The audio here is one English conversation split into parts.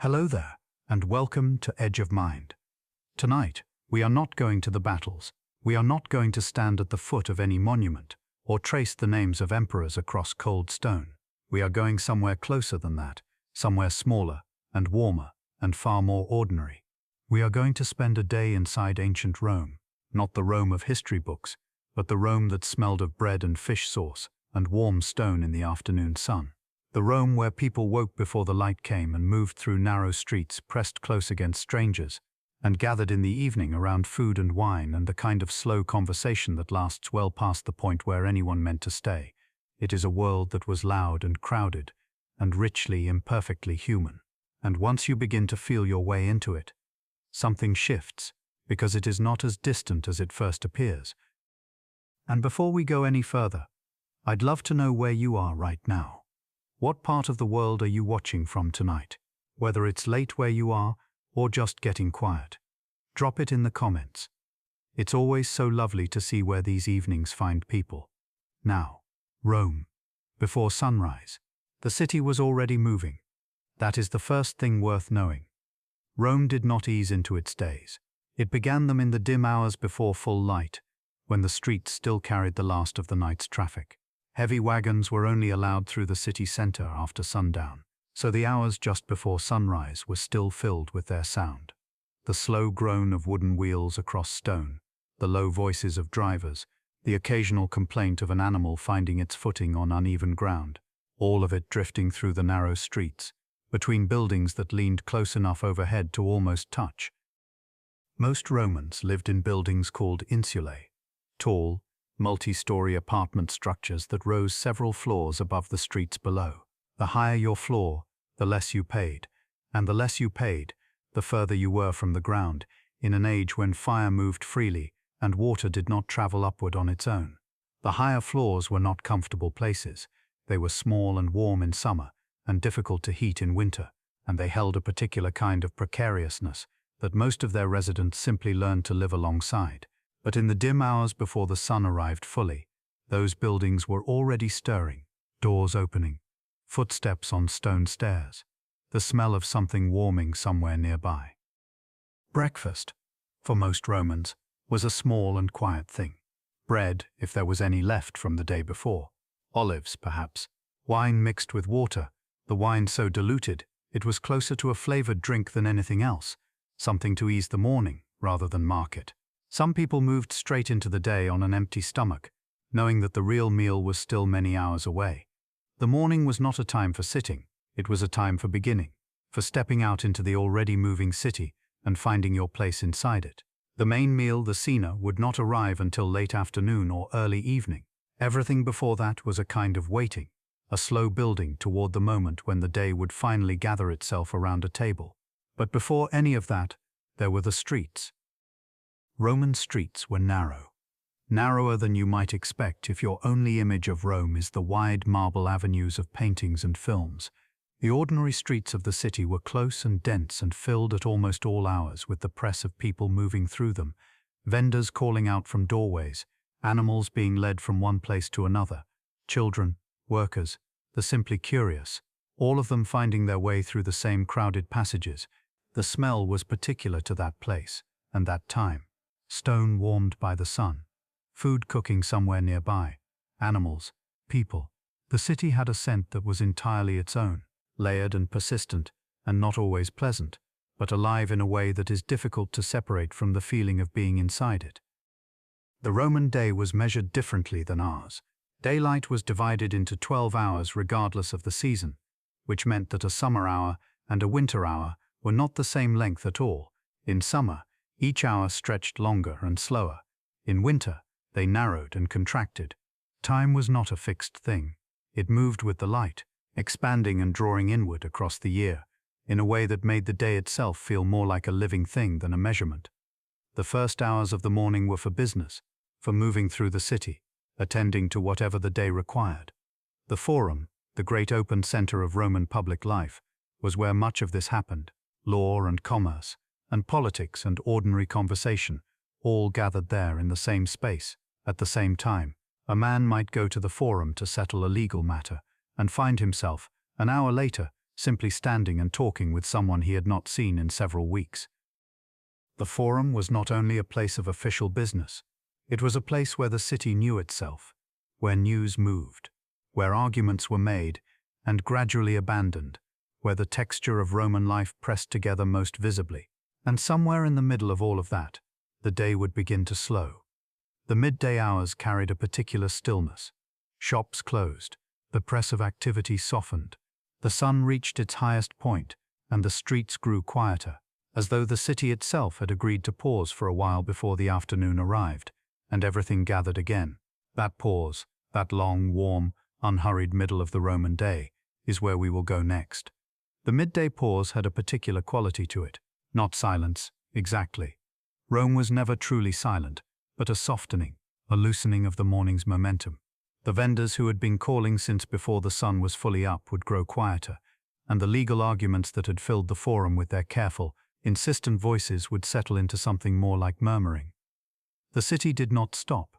Hello there, and welcome to Edge of Mind. Tonight, we are not going to the battles. We are not going to stand at the foot of any monument or trace the names of emperors across cold stone. We are going somewhere closer than that, somewhere smaller and warmer and far more ordinary. We are going to spend a day inside ancient Rome, not the Rome of history books, but the Rome that smelled of bread and fish sauce and warm stone in the afternoon sun. The Rome where people woke before the light came and moved through narrow streets pressed close against strangers, and gathered in the evening around food and wine and the kind of slow conversation that lasts well past the point where anyone meant to stay. It is a world that was loud and crowded, and richly, imperfectly human. And once you begin to feel your way into it, something shifts, because it is not as distant as it first appears. And before we go any further, I'd love to know where you are right now. What part of the world are you watching from tonight? Whether it's late where you are, or just getting quiet. Drop it in the comments. It's always so lovely to see where these evenings find people. Now, Rome. Before sunrise, the city was already moving. That is the first thing worth knowing. Rome did not ease into its days. It began them in the dim hours before full light, when the streets still carried the last of the night's traffic. Heavy wagons were only allowed through the city center after sundown, so the hours just before sunrise were still filled with their sound. The slow groan of wooden wheels across stone, the low voices of drivers, the occasional complaint of an animal finding its footing on uneven ground, all of it drifting through the narrow streets, between buildings that leaned close enough overhead to almost touch. Most Romans lived in buildings called insulae, tall, multi-story apartment structures that rose several floors above the streets below. The higher your floor, the less you paid, and the less you paid, the further you were from the ground, in an age when fire moved freely and water did not travel upward on its own. The higher floors were not comfortable places. They were small and warm in summer and difficult to heat in winter, and they held a particular kind of precariousness that most of their residents simply learned to live alongside. But in the dim hours before the sun arrived fully, those buildings were already stirring, doors opening, footsteps on stone stairs, the smell of something warming somewhere nearby. Breakfast, for most Romans, was a small and quiet thing. Bread, if there was any left from the day before. Olives, perhaps. Wine mixed with water, the wine so diluted it was closer to a flavored drink than anything else, something to ease the morning rather than mark it. Some people moved straight into the day on an empty stomach, knowing that the real meal was still many hours away. The morning was not a time for sitting, it was a time for beginning, for stepping out into the already moving city and finding your place inside it. The main meal, the cena, would not arrive until late afternoon or early evening. Everything before that was a kind of waiting, a slow building toward the moment when the day would finally gather itself around a table. But before any of that, there were the streets. Roman streets were narrow. Narrower than you might expect if your only image of Rome is the wide marble avenues of paintings and films. The ordinary streets of the city were close and dense and filled at almost all hours with the press of people moving through them, vendors calling out from doorways, animals being led from one place to another, children, workers, the simply curious, all of them finding their way through the same crowded passages. The smell was particular to that place and that time. Stone warmed by the sun, food cooking somewhere nearby, animals, people. The city had a scent that was entirely its own, layered and persistent, and not always pleasant, but alive in a way that is difficult to separate from the feeling of being inside it. The Roman day was measured differently than ours. Daylight was divided into 12 hours regardless of the season, which meant that a summer hour and a winter hour were not the same length at all. In summer, each hour stretched longer and slower. In winter, they narrowed and contracted. Time was not a fixed thing. It moved with the light, expanding and drawing inward across the year, in a way that made the day itself feel more like a living thing than a measurement. The first hours of the morning were for business, for moving through the city, attending to whatever the day required. The Forum, the great open center of Roman public life, was where much of this happened. Law and commerce, and politics and ordinary conversation, all gathered there in the same space, at the same time. A man might go to the Forum to settle a legal matter, and find himself, an hour later, simply standing and talking with someone he had not seen in several weeks. The Forum was not only a place of official business, it was a place where the city knew itself, where news moved, where arguments were made and gradually abandoned, where the texture of Roman life pressed together most visibly. And somewhere in the middle of all of that, the day would begin to slow. The midday hours carried a particular stillness. Shops closed, the press of activity softened, the sun reached its highest point, and the streets grew quieter, as though the city itself had agreed to pause for a while before the afternoon arrived, and everything gathered again. That pause, that long, warm, unhurried middle of the Roman day, is where we will go next. The midday pause had a particular quality to it, not silence, exactly. Rome was never truly silent, but a softening, a loosening of the morning's momentum. The vendors who had been calling since before the sun was fully up would grow quieter, and the legal arguments that had filled the Forum with their careful, insistent voices would settle into something more like murmuring. The city did not stop.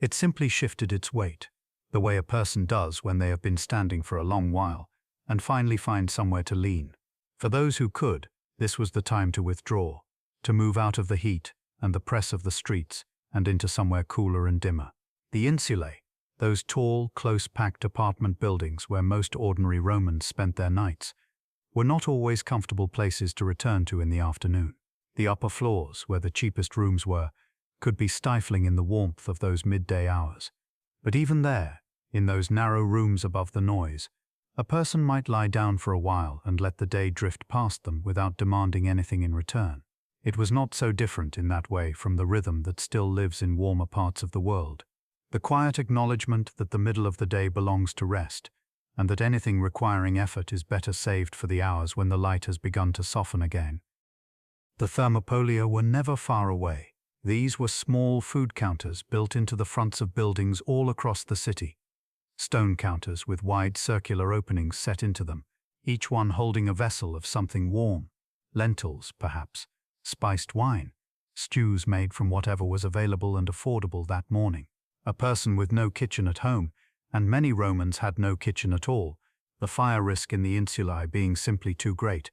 It simply shifted its weight, the way a person does when they have been standing for a long while, and finally find somewhere to lean. For those who could, this was the time to withdraw, to move out of the heat and the press of the streets and into somewhere cooler and dimmer. The insulae, those tall, close-packed apartment buildings where most ordinary Romans spent their nights, were not always comfortable places to return to in the afternoon. The upper floors, where the cheapest rooms were, could be stifling in the warmth of those midday hours. But even there, in those narrow rooms above the noise, a person might lie down for a while and let the day drift past them without demanding anything in return. It was not so different in that way from the rhythm that still lives in warmer parts of the world. The quiet acknowledgement that the middle of the day belongs to rest, and that anything requiring effort is better saved for the hours when the light has begun to soften again. The thermopolia were never far away. These were small food counters built into the fronts of buildings all across the city. Stone counters with wide circular openings set into them, each one holding a vessel of something warm, lentils, perhaps, spiced wine, stews made from whatever was available and affordable that morning. A person with no kitchen at home, and many Romans had no kitchen at all, the fire risk in the insulae being simply too great,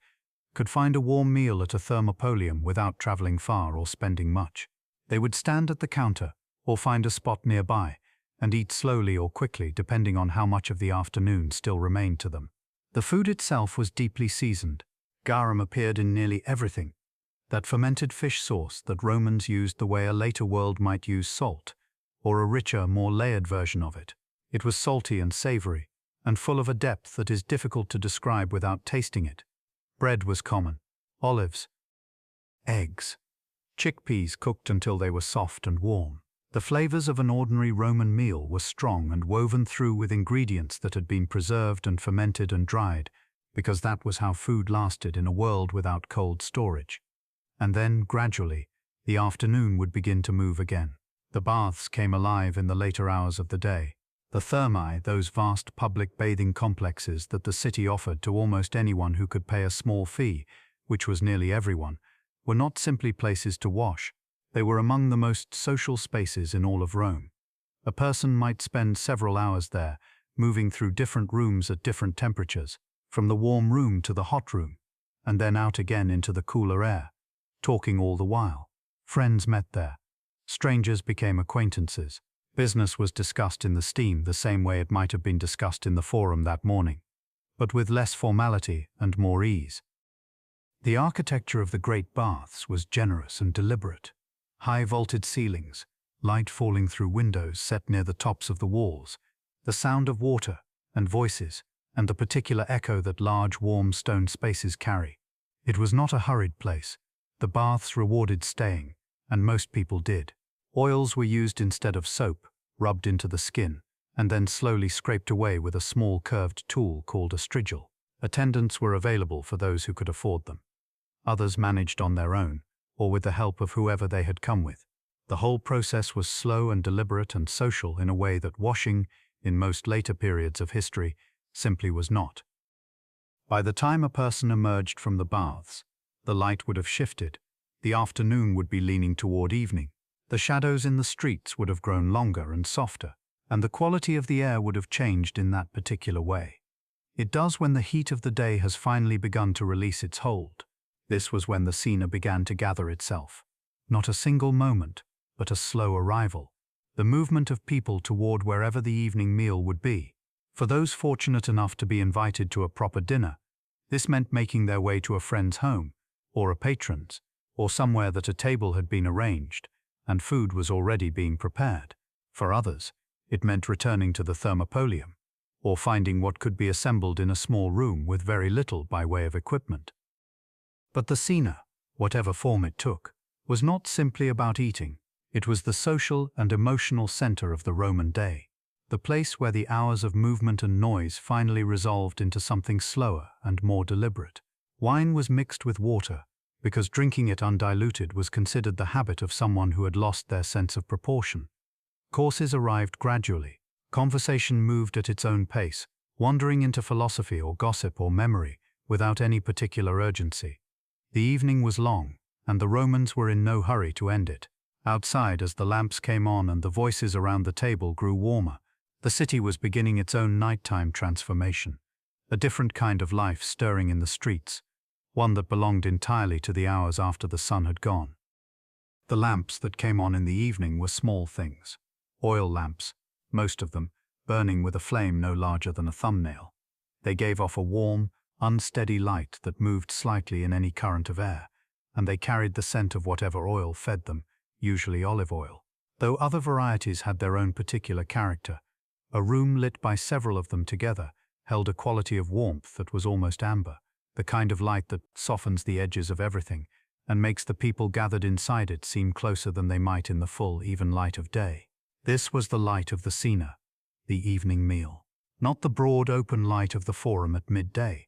could find a warm meal at a thermopolium without traveling far or spending much. They would stand at the counter, or find a spot nearby, and eat slowly or quickly depending on how much of the afternoon still remained to them. The food itself was deeply seasoned. Garum appeared in nearly everything. That fermented fish sauce that Romans used the way a later world might use salt, or a richer, more layered version of it. It was salty and savory, and full of a depth that is difficult to describe without tasting it. Bread was common, olives, eggs, chickpeas cooked until they were soft and warm. The flavors of an ordinary Roman meal were strong and woven through with ingredients that had been preserved and fermented and dried, because that was how food lasted in a world without cold storage. And then, gradually, the afternoon would begin to move again. The baths came alive in the later hours of the day. The thermae, those vast public bathing complexes that the city offered to almost anyone who could pay a small fee, which was nearly everyone, were not simply places to wash. They were among the most social spaces in all of Rome. A person might spend several hours there, moving through different rooms at different temperatures, from the warm room to the hot room, and then out again into the cooler air, talking all the while. Friends met there. Strangers became acquaintances. Business was discussed in the steam the same way it might have been discussed in the Forum that morning, but with less formality and more ease. The architecture of the great baths was generous and deliberate. High vaulted ceilings, light falling through windows set near the tops of the walls, the sound of water and voices, and the particular echo that large warm stone spaces carry. It was not a hurried place. The baths rewarded staying, and most people did. Oils were used instead of soap, rubbed into the skin, and then slowly scraped away with a small curved tool called a strigil. Attendants were available for those who could afford them. Others managed on their own, or with the help of whoever they had come with. The whole process was slow and deliberate and social in a way that washing, in most later periods of history, simply was not. By the time a person emerged from the baths, the light would have shifted, the afternoon would be leaning toward evening, the shadows in the streets would have grown longer and softer, and the quality of the air would have changed in that particular way. It does when the heat of the day has finally begun to release its hold. This was when the cena began to gather itself. Not a single moment, but a slow arrival. The movement of people toward wherever the evening meal would be. For those fortunate enough to be invited to a proper dinner, this meant making their way to a friend's home, or a patron's, or somewhere that a table had been arranged, and food was already being prepared. For others, it meant returning to the thermopolium, or finding what could be assembled in a small room with very little by way of equipment. But the cena, whatever form it took, was not simply about eating. It was the social and emotional center of the Roman day, the place where the hours of movement and noise finally resolved into something slower and more deliberate. Wine was mixed with water, because drinking it undiluted was considered the habit of someone who had lost their sense of proportion. Courses arrived gradually. Conversation moved at its own pace, wandering into philosophy or gossip or memory without any particular urgency. The evening was long, and the Romans were in no hurry to end it. Outside, as the lamps came on and the voices around the table grew warmer, the city was beginning its own nighttime transformation. A different kind of life stirring in the streets, one that belonged entirely to the hours after the sun had gone. The lamps that came on in the evening were small things. Oil lamps, most of them, burning with a flame no larger than a thumbnail. They gave off a warm, unsteady light that moved slightly in any current of air, and they carried the scent of whatever oil fed them, usually olive oil. Though other varieties had their own particular character, a room lit by several of them together held a quality of warmth that was almost amber, the kind of light that softens the edges of everything and makes the people gathered inside it seem closer than they might in the full, even light of day. This was the light of the cena, the evening meal. Not the broad, open light of the forum at midday,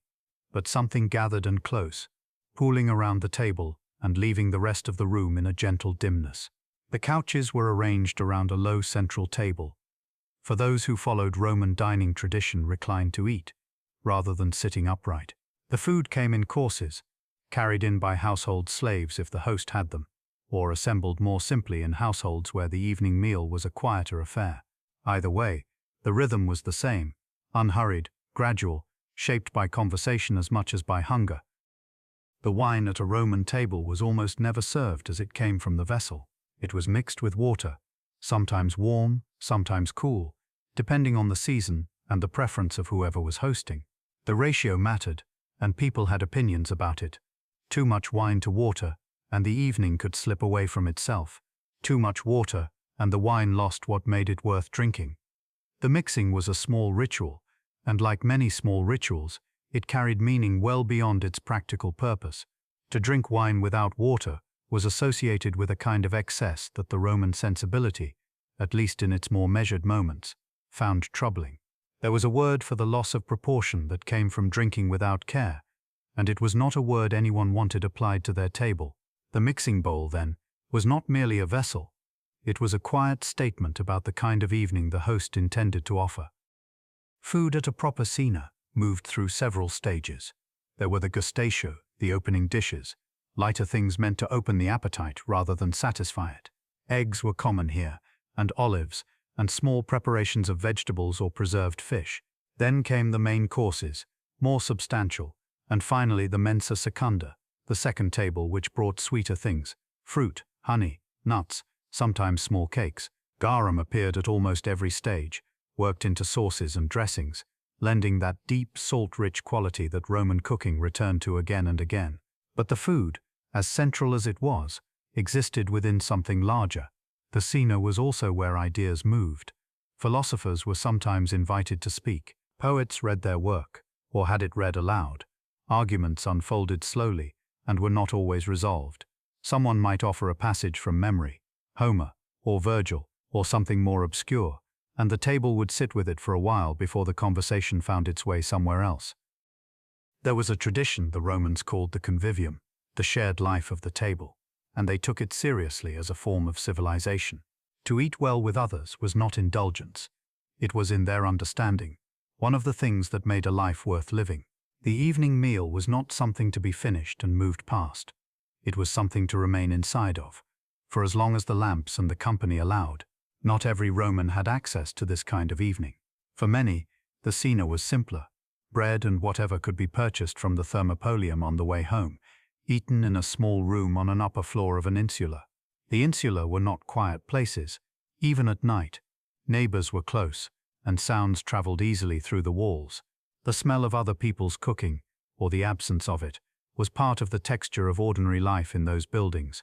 but something gathered and close, pooling around the table and leaving the rest of the room in a gentle dimness. The couches were arranged around a low central table. For those who followed Roman dining tradition reclined to eat, rather than sitting upright. The food came in courses, carried in by household slaves if the host had them, or assembled more simply in households where the evening meal was a quieter affair. Either way, the rhythm was the same, unhurried, gradual, shaped by conversation as much as by hunger. The wine at a Roman table was almost never served as it came from the vessel. It was mixed with water, sometimes warm, sometimes cool, depending on the season and the preference of whoever was hosting. The ratio mattered, and people had opinions about it. Too much wine to water, and the evening could slip away from itself. Too much water, and the wine lost what made it worth drinking. The mixing was a small ritual, and like many small rituals, it carried meaning well beyond its practical purpose. To drink wine without water was associated with a kind of excess that the Roman sensibility, at least in its more measured moments, found troubling. There was a word for the loss of proportion that came from drinking without care, and it was not a word anyone wanted applied to their table. The mixing bowl, then, was not merely a vessel. It was a quiet statement about the kind of evening the host intended to offer. Food at a proper cena moved through several stages. There were the gustatio, the opening dishes, lighter things meant to open the appetite rather than satisfy it. Eggs were common here, and olives, and small preparations of vegetables or preserved fish. Then came the main courses, more substantial, and finally the mensa secunda, the second table which brought sweeter things, fruit, honey, nuts, sometimes small cakes. Garum appeared at almost every stage, worked into sauces and dressings, lending that deep, salt-rich quality that Roman cooking returned to again and again. But the food, as central as it was, existed within something larger. The cena was also where ideas moved. Philosophers were sometimes invited to speak. Poets read their work, or had it read aloud. Arguments unfolded slowly, and were not always resolved. Someone might offer a passage from memory, Homer, or Virgil, or something more obscure, and the table would sit with it for a while before the conversation found its way somewhere else. There was a tradition the Romans called the convivium, the shared life of the table, and they took it seriously as a form of civilization. To eat well with others was not indulgence. It was, in their understanding, one of the things that made a life worth living. The evening meal was not something to be finished and moved past. It was something to remain inside of, for as long as the lamps and the company allowed. Not every Roman had access to this kind of evening. For many, the cena was simpler, bread and whatever could be purchased from the thermopolium on the way home, eaten in a small room on an upper floor of an insula. The insula were not quiet places. Even at night, neighbors were close, and sounds traveled easily through the walls. The smell of other people's cooking, or the absence of it, was part of the texture of ordinary life in those buildings.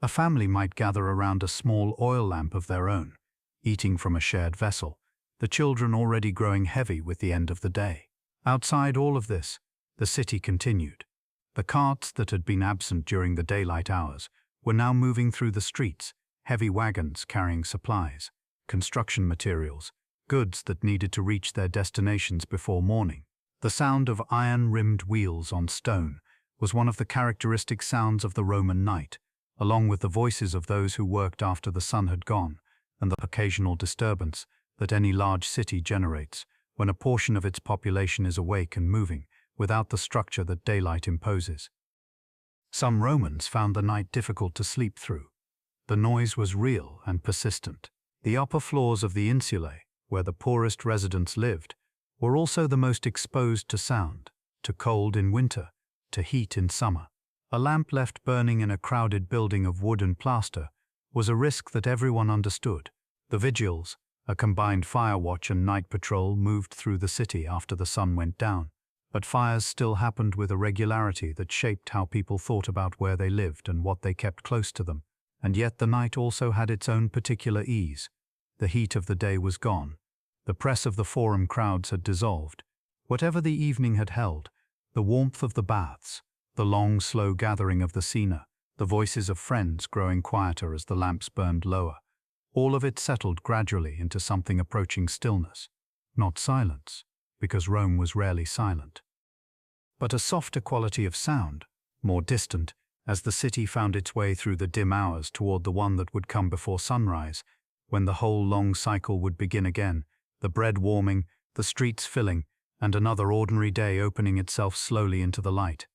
A family might gather around a small oil lamp of their own, eating from a shared vessel, the children already growing heavy with the end of the day. Outside all of this, the city continued. The carts that had been absent during the daylight hours were now moving through the streets, heavy wagons carrying supplies, construction materials, goods that needed to reach their destinations before morning. The sound of iron-rimmed wheels on stone was one of the characteristic sounds of the Roman night, along with the voices of those who worked after the sun had gone, and the occasional disturbance that any large city generates when a portion of its population is awake and moving without the structure that daylight imposes. Some Romans found the night difficult to sleep through. The noise was real and persistent. The upper floors of the insulae, where the poorest residents lived, were also the most exposed to sound, to cold in winter, to heat in summer. A lamp left burning in a crowded building of wood and plaster was a risk that everyone understood. The vigils, a combined fire watch and night patrol, moved through the city after the sun went down, but fires still happened with a regularity that shaped how people thought about where they lived and what they kept close to them. And yet the night also had its own particular ease. The heat of the day was gone. The press of the forum crowds had dissolved. Whatever the evening had held, the warmth of the baths, the long, slow gathering of the cena, the voices of friends growing quieter as the lamps burned lower, all of it settled gradually into something approaching stillness. Not silence, because Rome was rarely silent, but a softer quality of sound, more distant, as the city found its way through the dim hours toward the one that would come before sunrise, when the whole long cycle would begin again, the bread warming, the streets filling, and another ordinary day opening itself slowly into the light.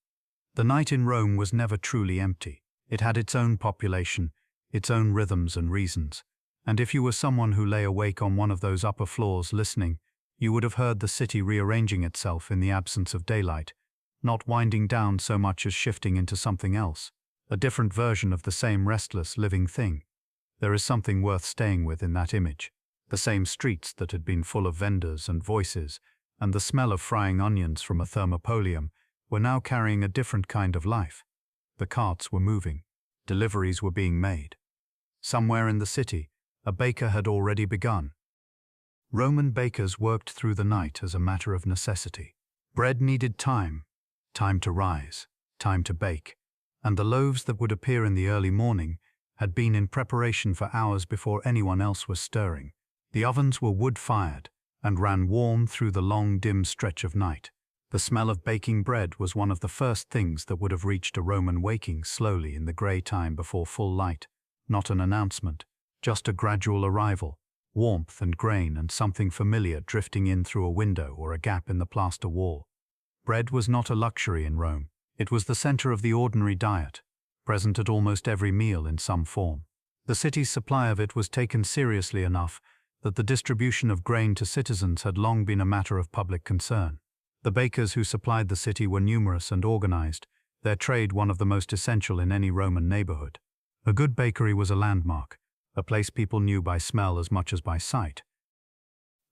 The night in Rome was never truly empty. It had its own population, its own rhythms and reasons. And if you were someone who lay awake on one of those upper floors listening, you would have heard the city rearranging itself in the absence of daylight, not winding down so much as shifting into something else, a different version of the same restless, living thing. There is something worth staying with in that image. The same streets that had been full of vendors and voices, and the smell of frying onions from a thermopolium, were now carrying a different kind of life. The carts were moving. Deliveries were being made. Somewhere in the city, a baker had already begun. Roman bakers worked through the night as a matter of necessity. Bread needed time to rise, time to bake, and the loaves that would appear in the early morning had been in preparation for hours before anyone else was stirring. The ovens were wood-fired and ran warm through the long, dim stretch of night. The smell of baking bread was one of the first things that would have reached a Roman waking slowly in the grey time before full light, not an announcement, just a gradual arrival, warmth and grain and something familiar drifting in through a window or a gap in the plaster wall. Bread was not a luxury in Rome. It was the center of the ordinary diet, present at almost every meal in some form. The city's supply of it was taken seriously enough that the distribution of grain to citizens had long been a matter of public concern. The bakers who supplied the city were numerous and organized, their trade one of the most essential in any Roman neighborhood. A good bakery was a landmark, a place people knew by smell as much as by sight.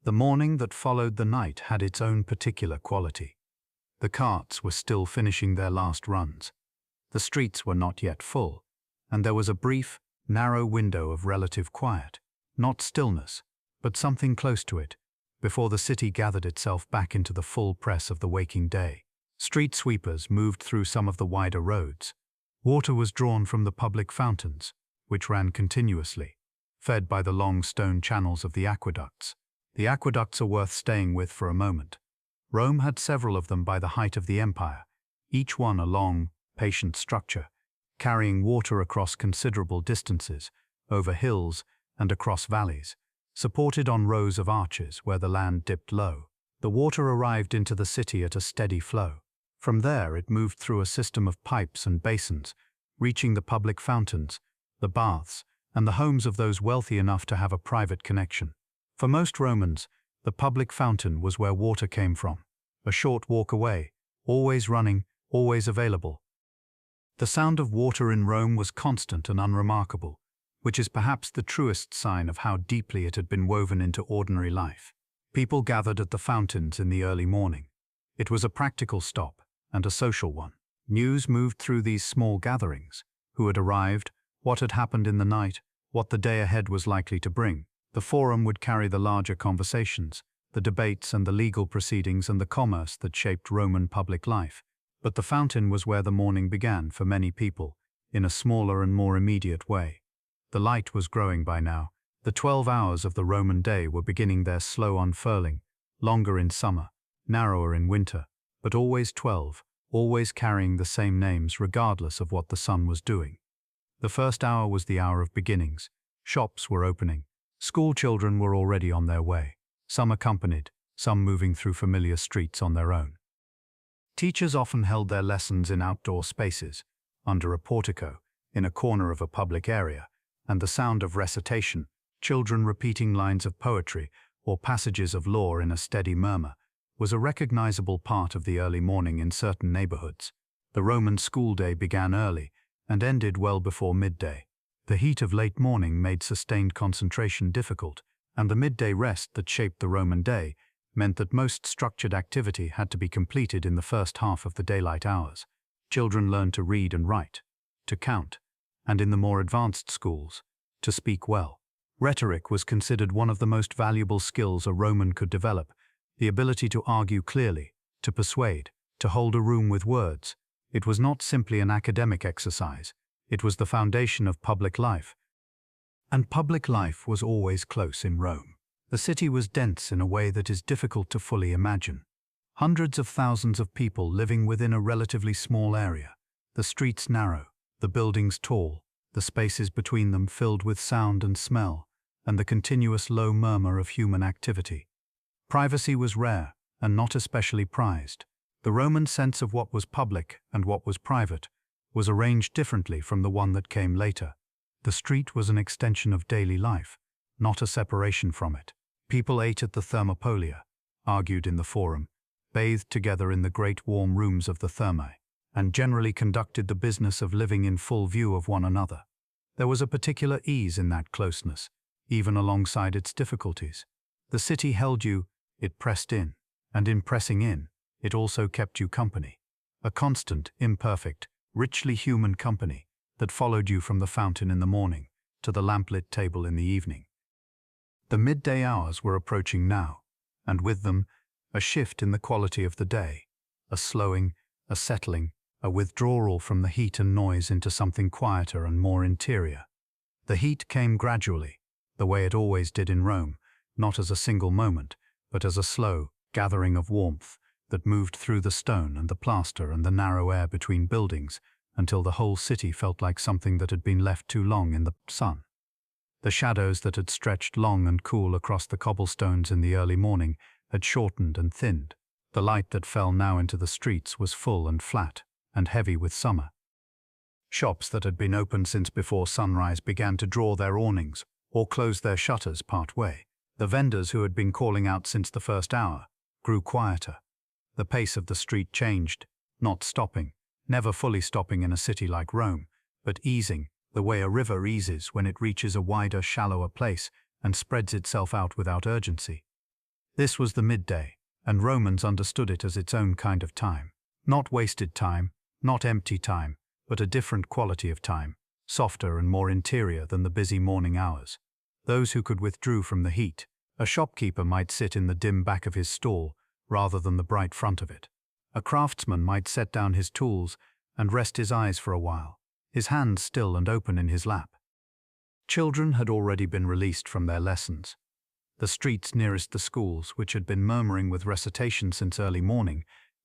The morning that followed the night had its own particular quality. The carts were still finishing their last runs. The streets were not yet full, and there was a brief, narrow window of relative quiet, not stillness, but something close to it, before the city gathered itself back into the full press of the waking day. Street sweepers moved through some of the wider roads. Water was drawn from the public fountains, which ran continuously, fed by the long stone channels of the aqueducts. The aqueducts are worth staying with for a moment. Rome had several of them by the height of the empire, each one a long, patient structure, carrying water across considerable distances, over hills and across valleys, supported on rows of arches where the land dipped low. The water arrived into the city at a steady flow. From there it moved through a system of pipes and basins, reaching the public fountains, the baths, and the homes of those wealthy enough to have a private connection. For most Romans, the public fountain was where water came from. a short walk away, always running, always available. The sound of water in Rome was constant and unremarkable, which is perhaps the truest sign of how deeply it had been woven into ordinary life. People gathered at the fountains in the early morning. It was a practical stop, and a social one. News moved through these small gatherings: who had arrived, what had happened in the night, what the day ahead was likely to bring. The forum would carry the larger conversations, the debates and the legal proceedings and the commerce that shaped Roman public life. But the fountain was where the morning began for many people, in a smaller and more immediate way. The light was growing by now. The 12 hours of the Roman day were beginning their slow unfurling, longer in summer, narrower in winter, but always 12, always carrying the same names regardless of what the sun was doing. The first hour was the hour of beginnings. Shops were opening. School children were already on their way, some accompanied, some moving through familiar streets on their own. Teachers often held their lessons in outdoor spaces, under a portico, in a corner of a public area, and the sound of recitation, children repeating lines of poetry or passages of law in a steady murmur, was a recognizable part of the early morning in certain neighborhoods. The Roman school day began early and ended well before midday. The heat of late morning made sustained concentration difficult, and the midday rest that shaped the Roman day meant that most structured activity had to be completed in the first half of the daylight hours. Children learned to read and write, to count, and in the more advanced schools, to speak well. Rhetoric was considered one of the most valuable skills a Roman could develop: the ability to argue clearly, to persuade, to hold a room with words. It was not simply an academic exercise, it was the foundation of public life. And public life was always close in Rome. The city was dense in a way that is difficult to fully imagine. Hundreds of thousands of people living within a relatively small area, the streets narrow, the buildings tall, the spaces between them filled with sound and smell, and the continuous low murmur of human activity. Privacy was rare, and not especially prized. The Roman sense of what was public and what was private was arranged differently from the one that came later. The street was an extension of daily life, not a separation from it. People ate at the thermopolia, argued in the forum, bathed together in the great warm rooms of the thermae, and generally conducted the business of living in full view of one another. There was a particular ease in that closeness, even alongside its difficulties. The city held you, it pressed in, and in pressing in, it also kept you company. A constant, imperfect, richly human company that followed you from the fountain in the morning to the lamplight table in the evening. The midday hours were approaching now, and with them, a shift in the quality of the day, a slowing, a settling, a withdrawal from the heat and noise into something quieter and more interior. The heat came gradually, the way it always did in Rome, not as a single moment, but as a slow gathering of warmth that moved through the stone and the plaster and the narrow air between buildings until the whole city felt like something that had been left too long in the sun. The shadows that had stretched long and cool across the cobblestones in the early morning had shortened and thinned. The light that fell now into the streets was full and flat and heavy with summer. Shops that had been open since before sunrise began to draw their awnings or close their shutters part way. The vendors who had been calling out since the first hour grew quieter. The pace of the street changed, not stopping, never fully stopping in a city like Rome, but easing, the way a river eases when it reaches a wider, shallower place and spreads itself out without urgency. This was the midday, and Romans understood it as its own kind of time. Not wasted time, not empty time, but a different quality of time, softer and more interior than the busy morning hours. Those who could withdraw from the heat. A shopkeeper might sit in the dim back of his stall rather than the bright front of it. A craftsman might set down his tools and rest his eyes for a while, his hands still and open in his lap. Children had already been released from their lessons. The streets nearest the schools, which had been murmuring with recitation since early morning,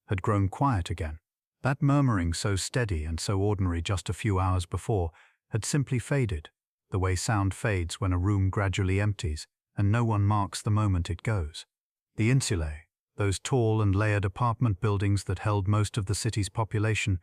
had grown quiet again. That murmuring, so steady and so ordinary just a few hours before, had simply faded, the way sound fades when a room gradually empties and no one marks the moment it goes. The insulae, those tall and layered apartment buildings that held most of the city's population,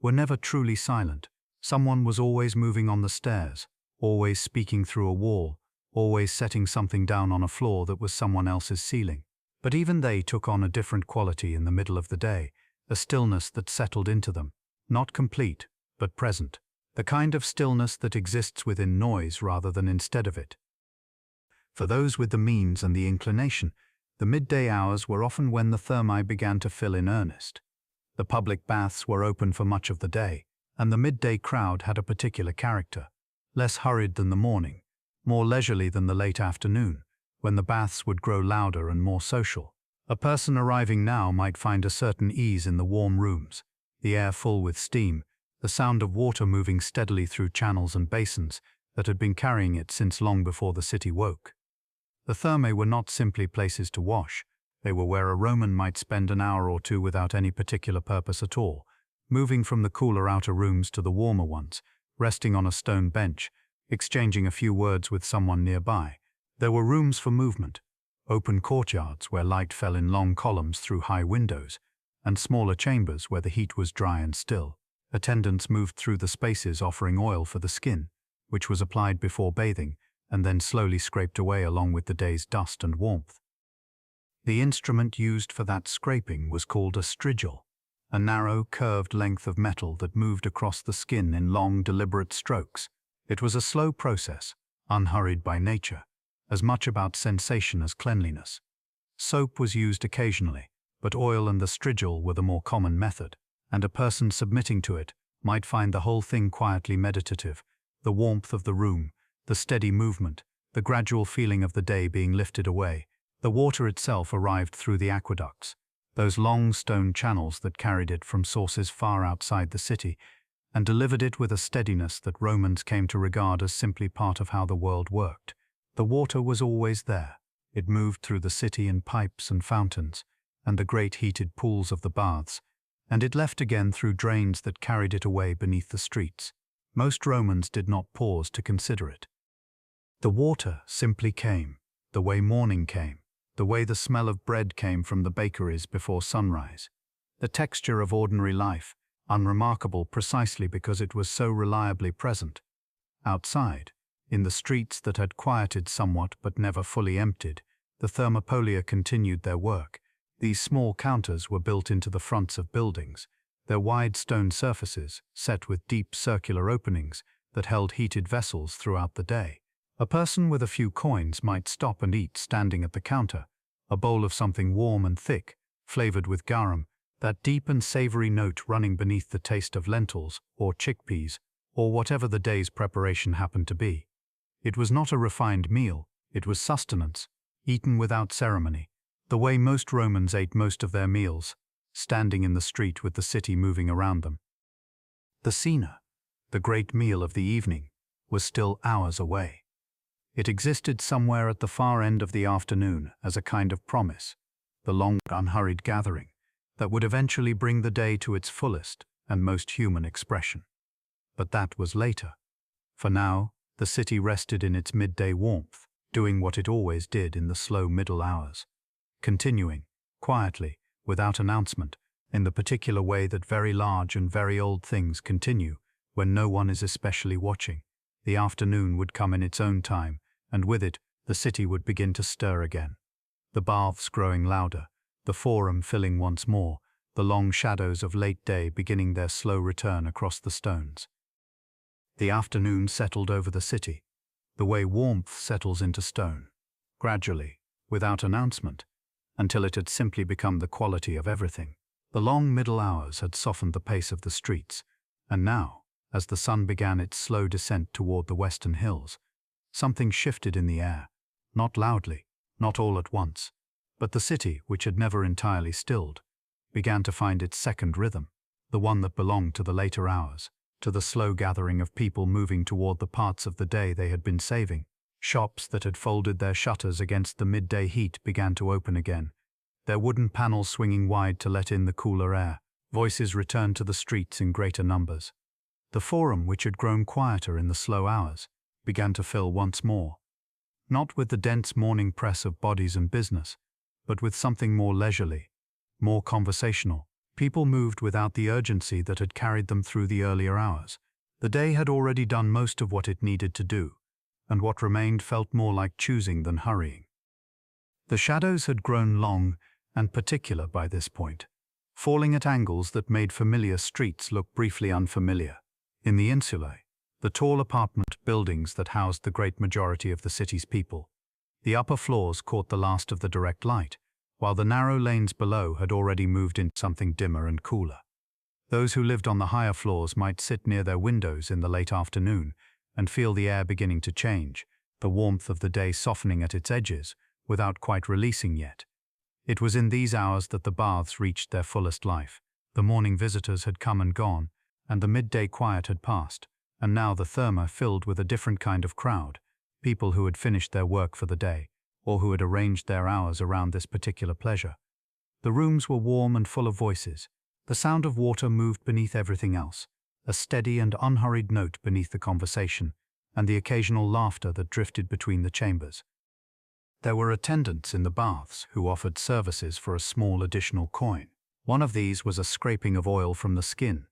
were never truly silent. Someone was always moving on the stairs, always speaking through a wall, always setting something down on a floor that was someone else's ceiling. But even they took on a different quality in the middle of the day, a stillness that settled into them, not complete, but present, the kind of stillness that exists within noise rather than instead of it. For those with the means and the inclination, the midday hours were often when the thermae began to fill in earnest. The public baths were open for much of the day, and the midday crowd had a particular character, less hurried than the morning, more leisurely than the late afternoon, when the baths would grow louder and more social. A person arriving now might find a certain ease in the warm rooms, the air full with steam, the sound of water moving steadily through channels and basins that had been carrying it since long before the city woke. The thermae were not simply places to wash, they were where a Roman might spend an hour or two without any particular purpose at all, moving from the cooler outer rooms to the warmer ones, resting on a stone bench, exchanging a few words with someone nearby. There were rooms for movement, open courtyards where light fell in long columns through high windows, and smaller chambers where the heat was dry and still. Attendants moved through the spaces offering oil for the skin, which was applied before bathing, and then slowly scraped away along with the day's dust and warmth. The instrument used for that scraping was called a strigil, a narrow, curved length of metal that moved across the skin in long, deliberate strokes. It was a slow process, unhurried by nature, as much about sensation as cleanliness. Soap was used occasionally, but oil and the strigil were the more common method, and a person submitting to it might find the whole thing quietly meditative, the warmth of the room, the steady movement, the gradual feeling of the day being lifted away. The water itself arrived through the aqueducts, those long stone channels that carried it from sources far outside the city, and delivered it with a steadiness that Romans came to regard as simply part of how the world worked. The water was always there. It moved through the city in pipes and fountains, and the great heated pools of the baths, and it left again through drains that carried it away beneath the streets. Most Romans did not pause to consider it. The water simply came, the way morning came, the way the smell of bread came from the bakeries before sunrise. The texture of ordinary life, unremarkable precisely because it was so reliably present. Outside, in the streets that had quieted somewhat but never fully emptied, the thermopolia continued their work. These small counters were built into the fronts of buildings, their wide stone surfaces set with deep circular openings that held heated vessels throughout the day. A person with a few coins might stop and eat standing at the counter, a bowl of something warm and thick, flavored with garum, that deep and savory note running beneath the taste of lentils or chickpeas or whatever the day's preparation happened to be. It was not a refined meal, it was sustenance, eaten without ceremony, the way most Romans ate most of their meals, standing in the street with the city moving around them. The cena, the great meal of the evening, was still hours away. It existed somewhere at the far end of the afternoon as a kind of promise, the long, unhurried gathering that would eventually bring the day to its fullest and most human expression. But that was later. For now, the city rested in its midday warmth, doing what it always did in the slow middle hours, continuing, quietly, without announcement, in the particular way that very large and very old things continue when no one is especially watching. The afternoon would come in its own time, and with it, the city would begin to stir again. The baths growing louder, the forum filling once more, the long shadows of late day beginning their slow return across the stones. The afternoon settled over the city, the way warmth settles into stone, gradually, without announcement, until it had simply become the quality of everything. The long middle hours had softened the pace of the streets, and now, as the sun began its slow descent toward the western hills, something shifted in the air, not loudly, not all at once, but the city, which had never entirely stilled, began to find its second rhythm, the one that belonged to the later hours, to the slow gathering of people moving toward the parts of the day they had been saving. Shops that had folded their shutters against the midday heat began to open again, their wooden panels swinging wide to let in the cooler air. Voices returned to the streets in greater numbers. The forum, which had grown quieter in the slow hours, began to fill once more, not with the dense morning press of bodies and business, but with something more leisurely, more conversational. People moved without the urgency that had carried them through the earlier hours. The day had already done most of what it needed to do, and what remained felt more like choosing than hurrying. The shadows had grown long and particular by this point, falling at angles that made familiar streets look briefly unfamiliar. In the insulae, the tall apartment buildings that housed the great majority of the city's people, the upper floors caught the last of the direct light, while the narrow lanes below had already moved into something dimmer and cooler. Those who lived on the higher floors might sit near their windows in the late afternoon and feel the air beginning to change, the warmth of the day softening at its edges, without quite releasing yet. It was in these hours that the baths reached their fullest life. The morning visitors had come and gone, and the midday quiet had passed, and now the therma filled with a different kind of crowd, people who had finished their work for the day, or who had arranged their hours around this particular pleasure. The rooms were warm and full of voices. The sound of water moved beneath everything else, a steady and unhurried note beneath the conversation, and the occasional laughter that drifted between the chambers. There were attendants in the baths who offered services for a small additional coin. One of these was a scraping of oil from the skin,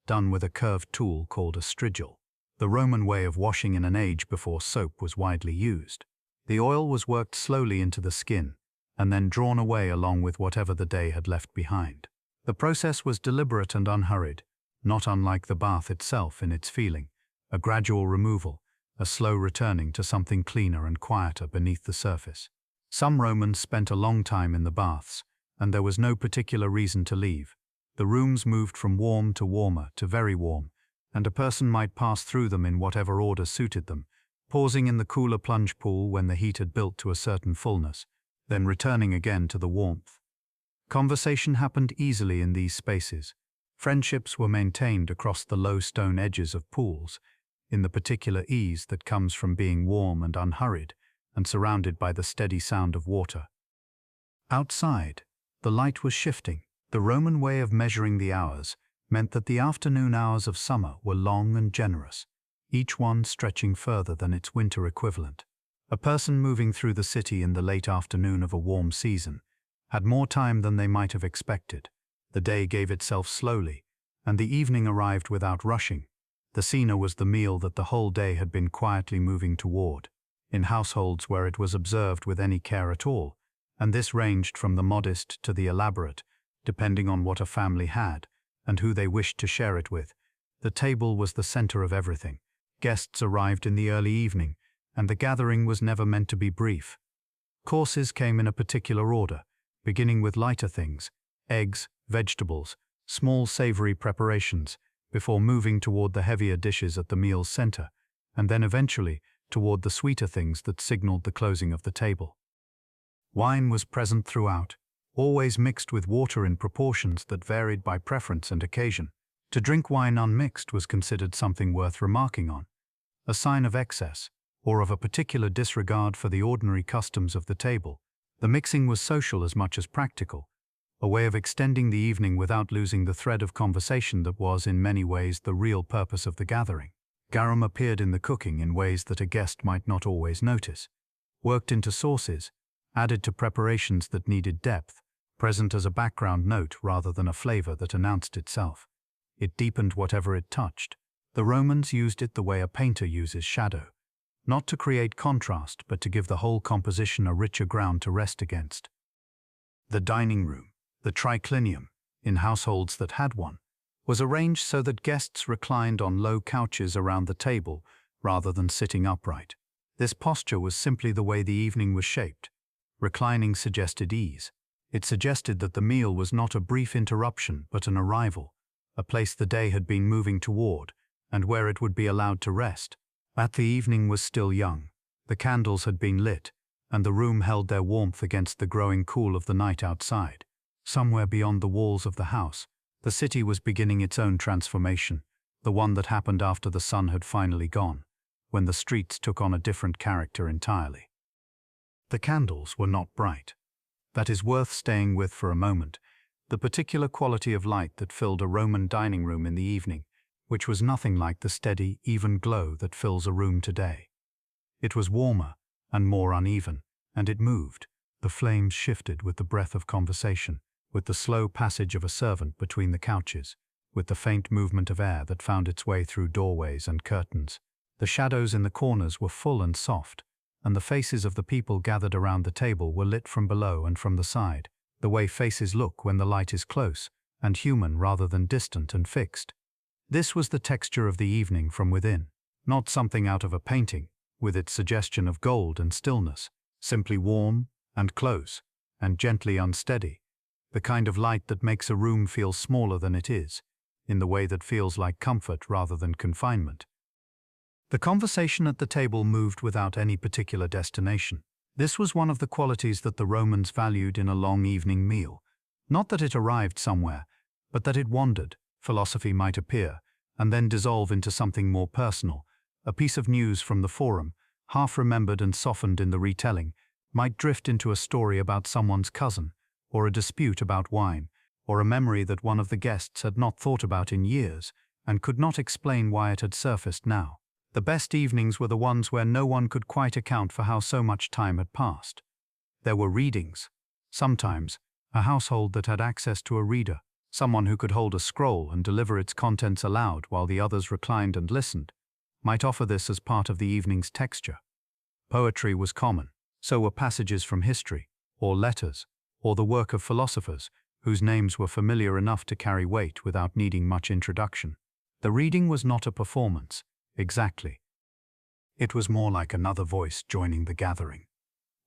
done with a curved tool called a strigil, the Roman way of washing in an age before soap was widely used. The oil was worked slowly into the skin, and then drawn away along with whatever the day had left behind. The process was deliberate and unhurried, not unlike the bath itself in its feeling, a gradual removal, a slow returning to something cleaner and quieter beneath the surface. Some Romans spent a long time in the baths, and there was no particular reason to leave. The rooms moved from warm to warmer to very warm, and a person might pass through them in whatever order suited them, pausing in the cooler plunge pool when the heat had built to a certain fullness, then returning again to the warmth. Conversation happened easily in these spaces. Friendships were maintained across the low stone edges of pools, in the particular ease that comes from being warm and unhurried, and surrounded by the steady sound of water. Outside, the light was shifting. The Roman way of measuring the hours meant that the afternoon hours of summer were long and generous, each one stretching further than its winter equivalent. A person moving through the city in the late afternoon of a warm season had more time than they might have expected. The day gave itself slowly, and the evening arrived without rushing. The cena was the meal that the whole day had been quietly moving toward, in households where it was observed with any care at all, and this ranged from the modest to the elaborate, depending on what a family had and who they wished to share it with. The table was the center of everything. Guests arrived in the early evening, and the gathering was never meant to be brief. Courses came in a particular order, beginning with lighter things, eggs, vegetables, small savory preparations, before moving toward the heavier dishes at the meal's center, and then eventually toward the sweeter things that signaled the closing of the table. Wine was present throughout, always mixed with water in proportions that varied by preference and occasion. To drink wine unmixed was considered something worth remarking on, a sign of excess, or of a particular disregard for the ordinary customs of the table. The mixing was social as much as practical, a way of extending the evening without losing the thread of conversation that was in many ways the real purpose of the gathering. Garum appeared in the cooking in ways that a guest might not always notice, worked into sauces, added to preparations that needed depth, present as a background note rather than a flavor that announced itself. It deepened whatever it touched. The Romans used it the way a painter uses shadow, not to create contrast but to give the whole composition a richer ground to rest against. The dining room, the triclinium, in households that had one, was arranged so that guests reclined on low couches around the table rather than sitting upright. This posture was simply the way the evening was shaped. Reclining suggested ease. It suggested that the meal was not a brief interruption but an arrival, a place the day had been moving toward, and where it would be allowed to rest. But the evening was still young. The candles had been lit, and the room held their warmth against the growing cool of the night outside. Somewhere beyond the walls of the house, the city was beginning its own transformation, the one that happened after the sun had finally gone, when the streets took on a different character entirely. The candles were not bright. That is worth staying with for a moment, the particular quality of light that filled a Roman dining room in the evening, which was nothing like the steady, even glow that fills a room today. It was warmer and more uneven, and it moved. The flames shifted with the breath of conversation, with the slow passage of a servant between the couches, with the faint movement of air that found its way through doorways and curtains. The shadows in the corners were full and soft, and the faces of the people gathered around the table were lit from below and from the side, the way faces look when the light is close, and human rather than distant and fixed. This was the texture of the evening from within, not something out of a painting, with its suggestion of gold and stillness, simply warm and close, and gently unsteady, the kind of light that makes a room feel smaller than it is, in the way that feels like comfort rather than confinement. The conversation at the table moved without any particular destination. This was one of the qualities that the Romans valued in a long evening meal. Not that it arrived somewhere, but that it wandered. Philosophy might appear, and then dissolve into something more personal. A piece of news from the forum, half remembered and softened in the retelling, might drift into a story about someone's cousin, or a dispute about wine, or a memory that one of the guests had not thought about in years, and could not explain why it had surfaced now. The best evenings were the ones where no one could quite account for how so much time had passed. There were readings. Sometimes, a household that had access to a reader, someone who could hold a scroll and deliver its contents aloud while the others reclined and listened, might offer this as part of the evening's texture. Poetry was common, so were passages from history, or letters, or the work of philosophers, whose names were familiar enough to carry weight without needing much introduction. The reading was not a performance, exactly. It was more like another voice joining the gathering,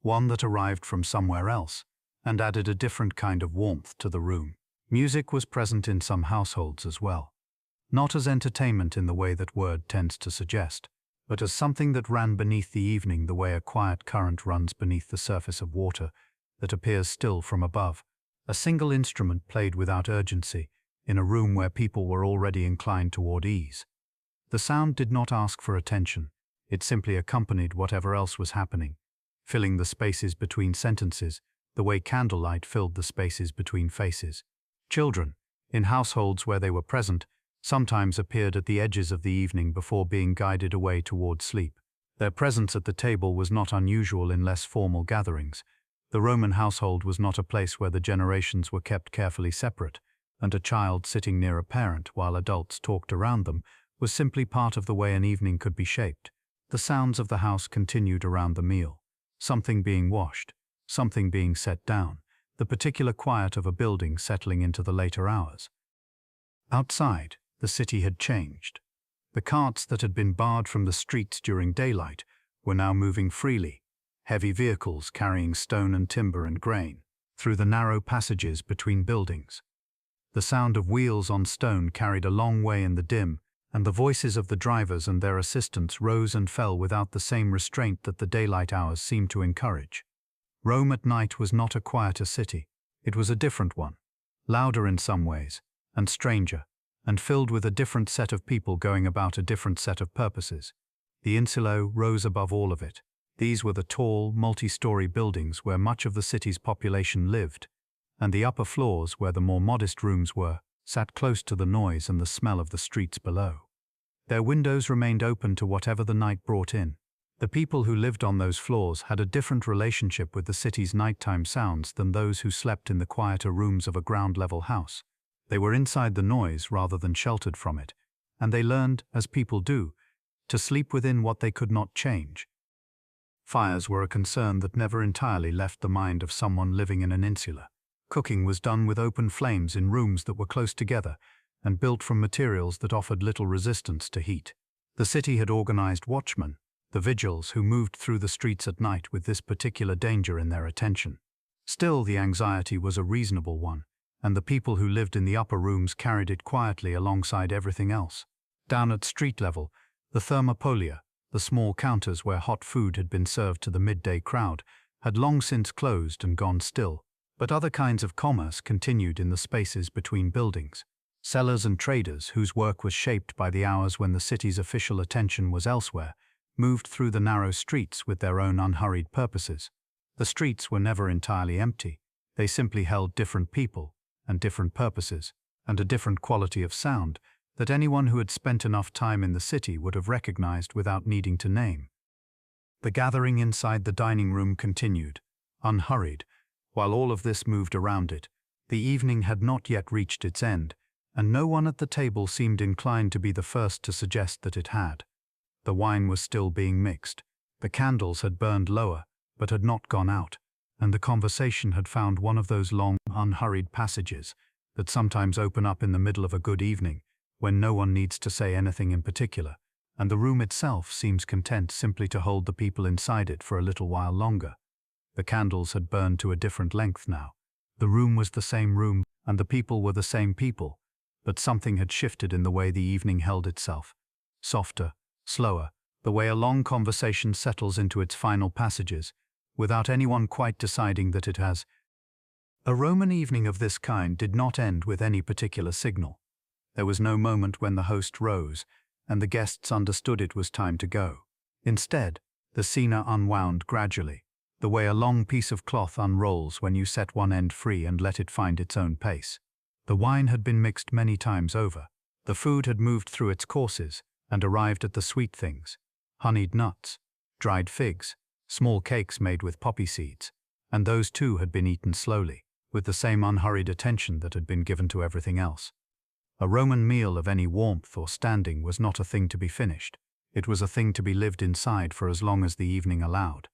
one that arrived from somewhere else, and added a different kind of warmth to the room. Music was present in some households as well, not as entertainment in the way that word tends to suggest, but as something that ran beneath the evening the way a quiet current runs beneath the surface of water that appears still from above. A single instrument played without urgency, in a room where people were already inclined toward ease. The sound did not ask for attention, it simply accompanied whatever else was happening, filling the spaces between sentences, the way candlelight filled the spaces between faces. Children, in households where they were present, sometimes appeared at the edges of the evening before being guided away toward sleep. Their presence at the table was not unusual in less formal gatherings. The Roman household was not a place where the generations were kept carefully separate, and a child sitting near a parent while adults talked around them was simply part of the way an evening could be shaped. The sounds of the house continued around the meal, something being washed, something being set down, the particular quiet of a building settling into the later hours. Outside, the city had changed. The carts that had been barred from the streets during daylight were now moving freely, heavy vehicles carrying stone and timber and grain, through the narrow passages between buildings. The sound of wheels on stone carried a long way in the dim, and the voices of the drivers and their assistants rose and fell without the same restraint that the daylight hours seemed to encourage. Rome at night was not a quieter city. It was a different one, louder in some ways, and stranger, and filled with a different set of people going about a different set of purposes. The Insulo rose above all of it. These were the tall, multi-story buildings where much of the city's population lived, and the upper floors, where the more modest rooms were, sat close to the noise and the smell of the streets below. Their windows remained open to whatever the night brought in. The people who lived on those floors had a different relationship with the city's nighttime sounds than those who slept in the quieter rooms of a ground-level house. They were inside the noise rather than sheltered from it, and they learned, as people do, to sleep within what they could not change. Fires were a concern that never entirely left the mind of someone living in an insula. Cooking was done with open flames in rooms that were close together and built from materials that offered little resistance to heat. The city had organized watchmen, the vigils who moved through the streets at night with this particular danger in their attention. Still, the anxiety was a reasonable one, and the people who lived in the upper rooms carried it quietly alongside everything else. Down at street level, the thermopolia, the small counters where hot food had been served to the midday crowd, had long since closed and gone still. But other kinds of commerce continued in the spaces between buildings. Sellers and traders, whose work was shaped by the hours when the city's official attention was elsewhere, moved through the narrow streets with their own unhurried purposes. The streets were never entirely empty. They simply held different people and different purposes and a different quality of sound that anyone who had spent enough time in the city would have recognized without needing to name. The gathering inside the dining room continued, unhurried. While all of this moved around it, the evening had not yet reached its end, and no one at the table seemed inclined to be the first to suggest that it had. The wine was still being mixed, The candles had burned lower, but had not gone out, and the conversation had found one of those long, unhurried passages that sometimes open up in the middle of a good evening, when no one needs to say anything in particular, and the room itself seems content simply to hold the people inside it for a little while longer. The candles had burned to a different length now. The room was the same room, and the people were the same people, but something had shifted in the way the evening held itself. Softer, slower, the way a long conversation settles into its final passages, without anyone quite deciding that it has. A Roman evening of this kind did not end with any particular signal. There was no moment when the host rose, and the guests understood it was time to go. Instead, the cena unwound gradually, the way a long piece of cloth unrolls when you set one end free and let it find its own pace. The wine had been mixed many times over. The food had moved through its courses and arrived at the sweet things: honeyed nuts, dried figs, small cakes made with poppy seeds, and those too had been eaten slowly, with the same unhurried attention that had been given to everything else. A Roman meal of any warmth or standing was not a thing to be finished. It was a thing to be lived inside for as long as the evening allowed.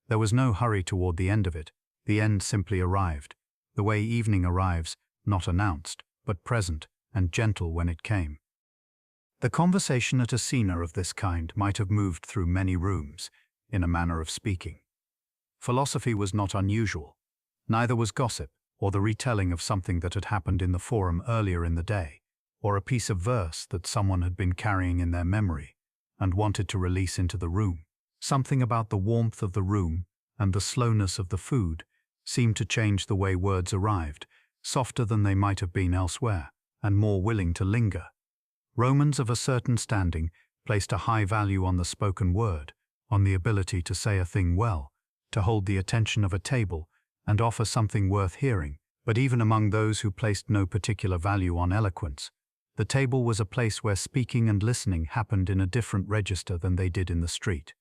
There was no hurry toward the end of it. The end simply arrived, the way evening arrives, not announced, but present and gentle when it came. The conversation at a cena of this kind might have moved through many rooms, in a manner of speaking. Philosophy was not unusual. Neither was gossip, or the retelling of something that had happened in the forum earlier in the day, or a piece of verse that someone had been carrying in their memory and wanted to release into the room. Something about the warmth of the room and the slowness of the food seemed to change the way words arrived, softer than they might have been elsewhere, and more willing to linger. Romans of a certain standing placed a high value on the spoken word, on the ability to say a thing well, to hold the attention of a table, and offer something worth hearing. But even among those who placed no particular value on eloquence, the table was a place where speaking and listening happened in a different register than they did in the street.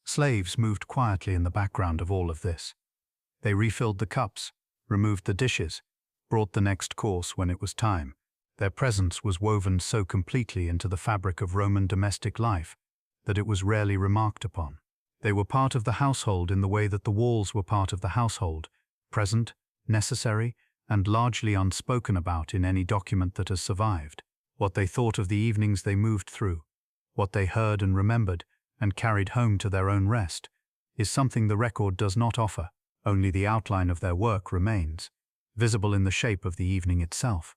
Slaves moved quietly in the background of all of this. They refilled the cups, removed the dishes, brought the next course when it was time. Their presence was woven so completely into the fabric of Roman domestic life that it was rarely remarked upon. They were part of the household in the way that the walls were part of the household, present, necessary, and largely unspoken about in any document that has survived. What they thought of the evenings they moved through, what they heard and remembered and carried home to their own rest, is something the record does not offer. Only the outline of their work remains, visible in the shape of the evening itself.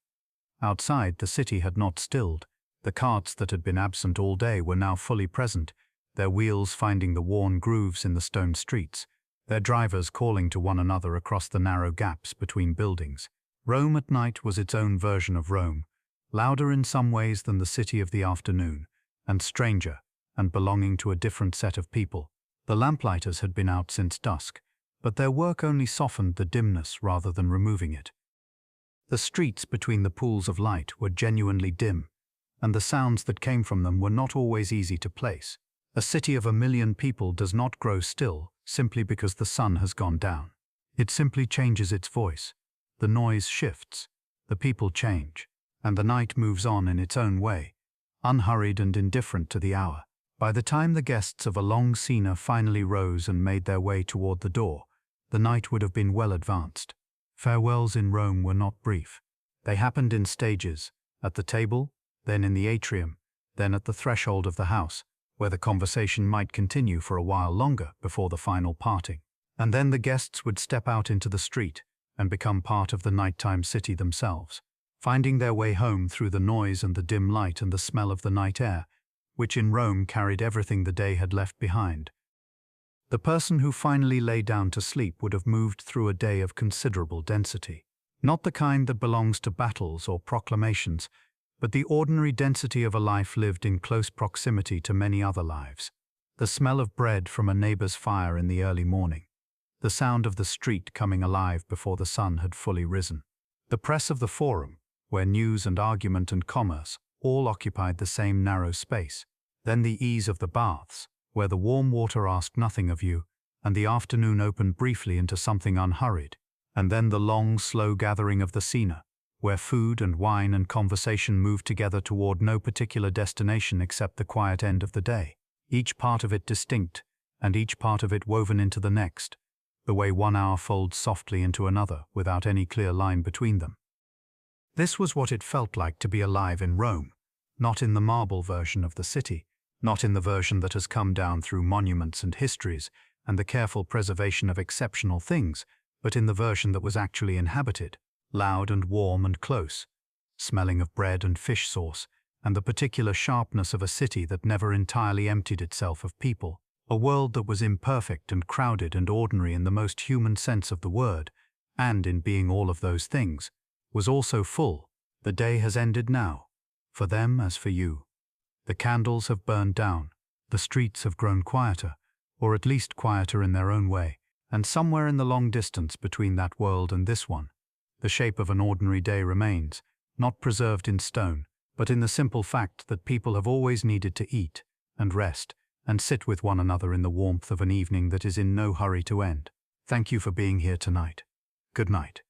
Outside, the city had not stilled. The carts that had been absent all day were now fully present, their wheels finding the worn grooves in the stone streets, their drivers calling to one another across the narrow gaps between buildings. Rome at night was its own version of Rome, louder in some ways than the city of the afternoon, and stranger, and belonging to a different set of people. The lamplighters had been out since dusk, but their work only softened the dimness rather than removing it. The streets between the pools of light were genuinely dim, and the sounds that came from them were not always easy to place. A city of 1 million people does not grow still simply because the sun has gone down. It simply changes its voice. The noise shifts, the people change, and the night moves on in its own way, unhurried and indifferent to the hour. By the time the guests of a long cena finally rose and made their way toward the door, the night would have been well advanced. Farewells in Rome were not brief. They happened in stages, at the table, then in the atrium, then at the threshold of the house, where the conversation might continue for a while longer before the final parting. And then the guests would step out into the street and become part of the nighttime city themselves, finding their way home through the noise and the dim light and the smell of the night air, which in Rome carried everything the day had left behind. The person who finally lay down to sleep would have moved through a day of considerable density. Not the kind that belongs to battles or proclamations, but the ordinary density of a life lived in close proximity to many other lives. The smell of bread from a neighbor's fire in the early morning. The sound of the street coming alive before the sun had fully risen. The press of the forum, where news and argument and commerce all occupied the same narrow space. Then the ease of the baths, where the warm water asked nothing of you, and the afternoon opened briefly into something unhurried. And then the long, slow gathering of the cena, where food and wine and conversation moved together toward no particular destination except the quiet end of the day, each part of it distinct and each part of it woven into the next, the way 1 hour folds softly into another without any clear line between them. This was what it felt like to be alive in Rome, not in the marble version of the city, not in the version that has come down through monuments and histories and the careful preservation of exceptional things, but in the version that was actually inhabited, loud and warm and close, smelling of bread and fish sauce, and the particular sharpness of a city that never entirely emptied itself of people, a world that was imperfect and crowded and ordinary in the most human sense of the word, and in being all of those things, was also full. The day has ended now, for them as for you. The candles have burned down, the streets have grown quieter, or at least quieter in their own way, and somewhere in the long distance between that world and this one, the shape of an ordinary day remains, not preserved in stone, but in the simple fact that people have always needed to eat and rest and sit with one another in the warmth of an evening that is in no hurry to end. Thank you for being here tonight. Good night.